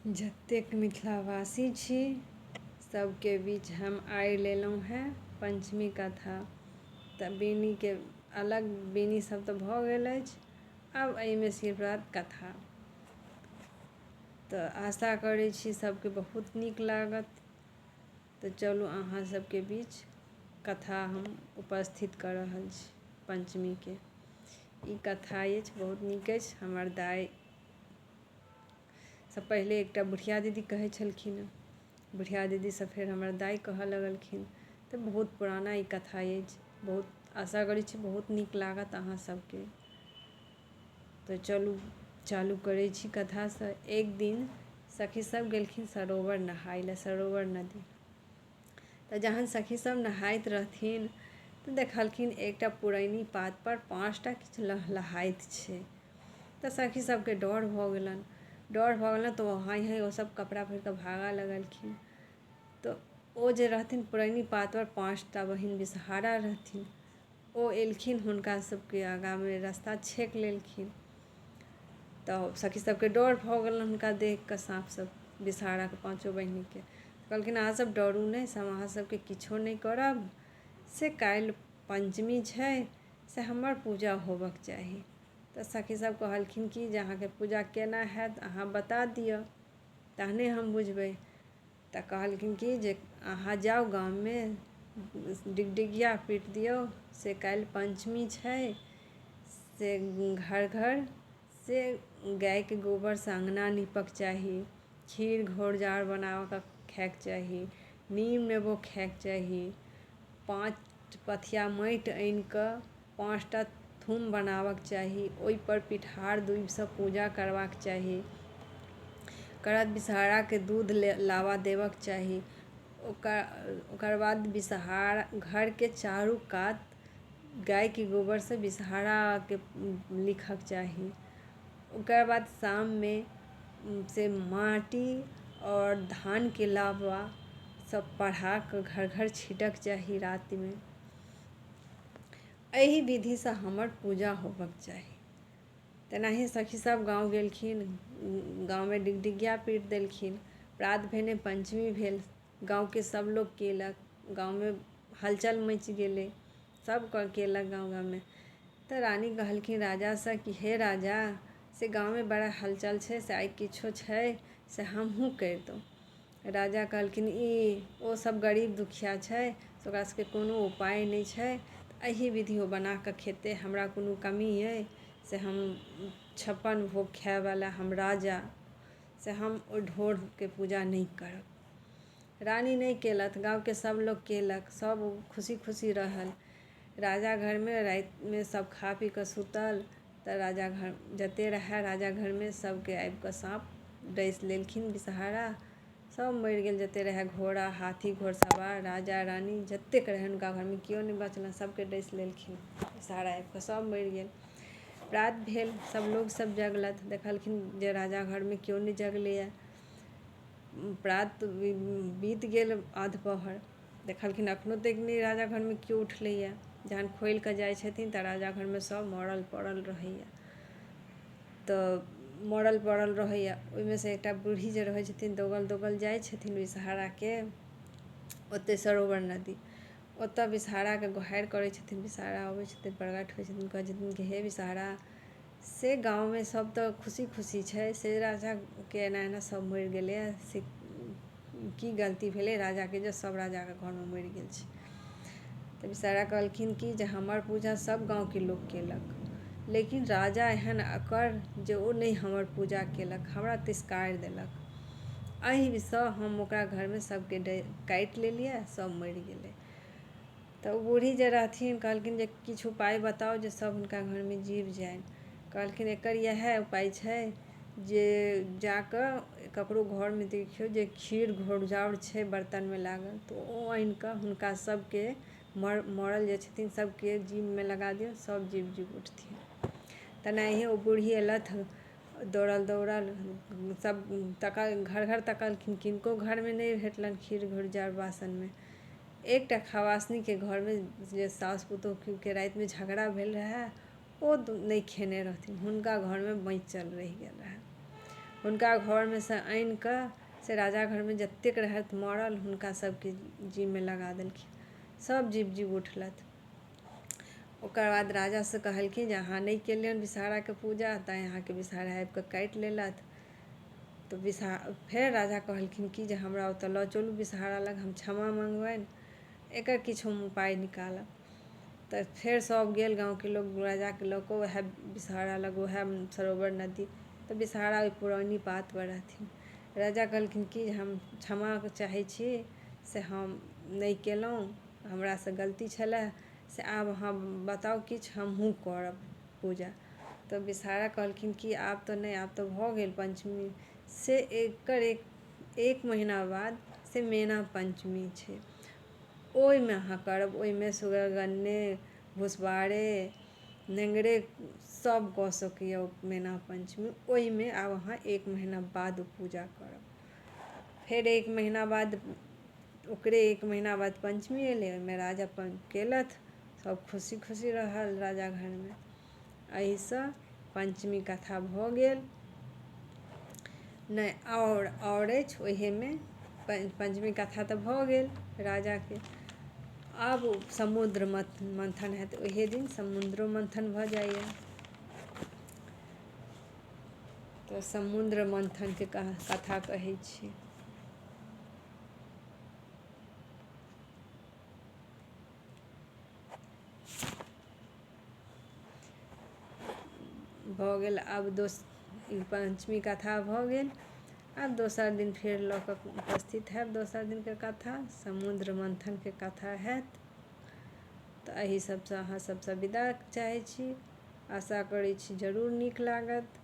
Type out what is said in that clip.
जतेक मिथिलावासी छी सबके बीच हम आइ लेलहुँ हैं पंचमी कथा। तऽ बेनीके अलग बेनी सब तऽ भऽ गेल अछि, आब एहिमे शिवरात कथा। तऽ आशा करै छी सबके बहुत नीक लागत। तऽ चलू अहाँ सबके बीच कथा हम उपस्थित कऽ रहल छी पंचमीके। ई कथा अछि बहुत नीक अछि। हमर दाइ से पहिले एकटा बुढ़िया दीदी कहै छलखिन हँ, बुढ़िया दीदीसँ फेर हमर दाइ कहऽ लगलखिन। तऽ बहुत पुराना ई कथा अछि। बहुत आशा करै छी बहुत नीक लागत अहाँ सबके। तऽ चलू चालू करै छी कथासँ। एक दिन सखी सब गेलखिन सरोवर नहाय लए, सरोवर नदी। तऽ जहन सखी सब नहाइत रहथिन तऽ देखलखिन एकटा पुरैनी पात पर 5टा किछु लहलहाइत छै। तऽ सखी सबके डर भऽ गेलनि। तऽ वहाँ ओ सब कपड़ा पहिर कऽ भागऽ लगलखिन। तऽ ओ जे रहथिन पुरैनी पात पर 5टा बहिन बिषहारा रहथिन, ओ एलखिन हुनका सबके आगाँमे रास्ता छेक लेलखिन। तऽ सखी सबके डर भऽ गेलनि हुनका देख कऽ, साँप सब बिषहाराके 5 बहिनके। कहलखिन अहाँ सब डरू नहि, से हम अहाँ सबके किछो नहि करब। से काल्हि पंचमी छै, से हमर पूजा होबक चाही। तऽ सखी सब कहलखिन कि जे अहाँके पूजा केना हैत अहाँ बता दिअ, तहने हम बुझबै। तऽ कहलखिन कि जे अहाँ जाउ गाममे डिगडिगिया पीट दियौ, से काल्हि पंचमी छै। से घर घर से गायके गोबरसँ अँगना नीपक चाही, खीर घौरजाउर बना कऽ खायके चाही, नीम नेबो खायके चाही, 5 पथिया माटि आनि कऽ 5टा थुम बनाबक चाही, ओहिपर पिठार दूबिसँ पूजा करबाक चाही। ओकर बिषहाराके दूध लाबा देबक चाही। ओकर बाद बिषहारा घरके चारू कात गायके गोबरसँ बिषहाराके लिखक चाही। ओकर बाद शाममे से माटि और धानके लाबा सब पढ़ा कऽ घर घर छिटक चाही रातिमे। एहि विधिसँ हमर पूजा होबक चाही। तेनाही सखी सब गाँव गेलखिन, गाँवमे डिगडिगिया पीट देलखिन। प्रात भेने पंचमी भेल, गाँवके सब लोग केलक, गाँवमे हलचल मचि गेलै, सब केलक गाँव गाँवमे। तऽ रानी कहलखिन राजासँ कि हे राजा, से गाँवमे बड़ा हलचल छै, से आइ किछो छै से हमहूँ करितहुँ। राजा कहलखिन ओ सब गरीब दुखिया छै, से ओकरा सबके कोनो उपाय नहि छै। एहि विधि ओ बना कऽ खेतै, हमरा कोनो कमी अइ से हम 56 भोग खायवला हम राजा, से हम ओहि ढोरके पूजा नहि करब। रानी नहि केलथि, गाँवके सब लोग केलक, सब खुशी खुशी रहल। राजा घरमे रातिमे सब खा पी कऽ सुतल। तऽ राजा घर जतेक रहै राजा घरमे सबके आबि कऽ साँप डसि लेलखिन बिषहारा। सब मरि गेल जतेक रहै, घोड़ा हाथी घोड़सवार राजा रानी जतेक रहै हुनका घरमे केओ नहि बचलनि, सबके डसि लेलखिन बिषहारा आबि कऽ, सब मरि गेल। प्रात भेल, सब लोग सब जगलथि, देखलखिन जे राजा घरमे केओ नहि जगलैए। प्रात बीत गेल अधपहर, देखलखिन एखनो तक नहि राजा घरमे केओ उठलैए। जहन खोलि कऽ जाइ छथिन तऽ राजा घरमे सब मरल पड़ल रहैए। तऽ मरल पड़ल रहैए, ओहिमे से एकटा बूढ़ी जे रहै छथिन दौगल दौगल जाइ छथिन बिषहाराके ओतऽ सरोवर नदी। ओतऽ बिषहाराके गुहारि करै छथिन, बिषहारा अबै छथिन, प्रगट होइ छथिन, कहै छथिन कि हे बिषहारा, से गाँवमे सब तऽ खुशी खुशी छै, से राजाके एना एना सब मरि गेलैए, से की गलती भेलै राजाके जे सब राजाके घरमे मरि गेल छै। तऽ बिषहारा कहलखिन कि जे हमर पूजा सब गाँवके लोक केलक, लेकिन राजा एहन अकर जे ओ नहि हमर पूजा केलक, हमरा तिरस्कार देलक। एहिसँ हम ओकरा घरमे सबके काटि लेलिए, सब मरि गेलै। तऽ ओ बूढ़ी जे रहथिन कहलखिन जे किछु उपाय बताउ जे सब हुनका घरमे जीवि जानि। कहलखिन एकर इएह उपाय छै जे जाकऽ ककरो घरमे देखियौ जे खीर घौरजाउर छै बर्तनमे लागल, तऽ ओ आनि कऽ हुनका सबके मरल जे छथिन सबके जीवमे लगा दियौ, सब जीव उठथिन। तेनाहिए ओ बूढ़ी अयलथि दौड़ल दौड़ल, सब घर घर तकलखिन, किनको घरमे नहि भेटलनि खीर घौरजाउर बासनमे। एकटा खवासनीके घरमे जे साउस पुतोहूके रातिमे झगड़ा भेल रहै, ओ नहि खेने रहथिन, हुनका घरमे बाँचल रहि गेल रहै। हुनका घरमे से आनि कऽ से राजा घरमे जतेक रहथि मरल हुनका सबके जीवमे लगा देलखिन। सब जीव उठलथि। ओकर बाद राजा से कहलखिन जे अहाँ नहि केलियनि विषहाराके पूजा, तेँ अहाँके विषहारा आबि कऽ काटि लेलथि। तऽ फेर राजा कहलखिन कि जे हमरा ओतऽ लऽ चलू विषहारा लग, हम क्षमा मँगबनि, एकर किछु हम उपाय निकालब। तऽ फेर सब गेल गाँवके लोक राजाके लऽ कऽ वएह विषहारा लग, वएह सरोवर नदी। तऽ विषहारा ओहि पुरौनी पातपर रहथिन। राजा कहलखिन कि हम क्षमा चाहै छी, से हम नहि केलहुँ, हमरासँ गलती छलै, से आब अहाँ बताउ किछु हमहूँ करब पूजा। तऽ विषहारा कहलखिन कि आब तऽ नहि, आब तऽ भऽ गेल पञ्चमी, से एकर एक महीना बाद से मैना पञ्चमी छै, ओहिमे अहाँ करब। ओहिमे सुगरगन्ने, भुसबारे, नेङ्गरे सब कऽ सकैए मैना पञ्चमी। ओहिमे आब अहाँ 1 महीना बाद पूजा करब। फेर 1 महीना बाद, ओकरे 1 महीना बाद पञ्चमी अएलै, ओहिमे राजा अपन केलथि, सब खुशी खुशी रहल राजा घरमे। एहिसँ पञ्चमी कथा भऽ गेल। नहि आओर अछि ओहेमे, पञ्चमी कथा तऽ भऽ गेल राजाके। आब समुद्र मन्थन हैत, ओहे दिन समुद्रो मन्थन भऽ जाइए। तऽ समुद्र मन्थनके कथा कहै छी। भऽ गेल। आब पञ्चमी कथा भऽ गेल। आब दोसर दिन फेर लऽ कऽ उपस्थित हैब। दोसर दिनके कथा समुद्र मन्थनके कथा हैत। तऽ एहि सबसँ अहाँ सबसँ विदा चाहै छी। आशा करै छी जरूर नीक लागत।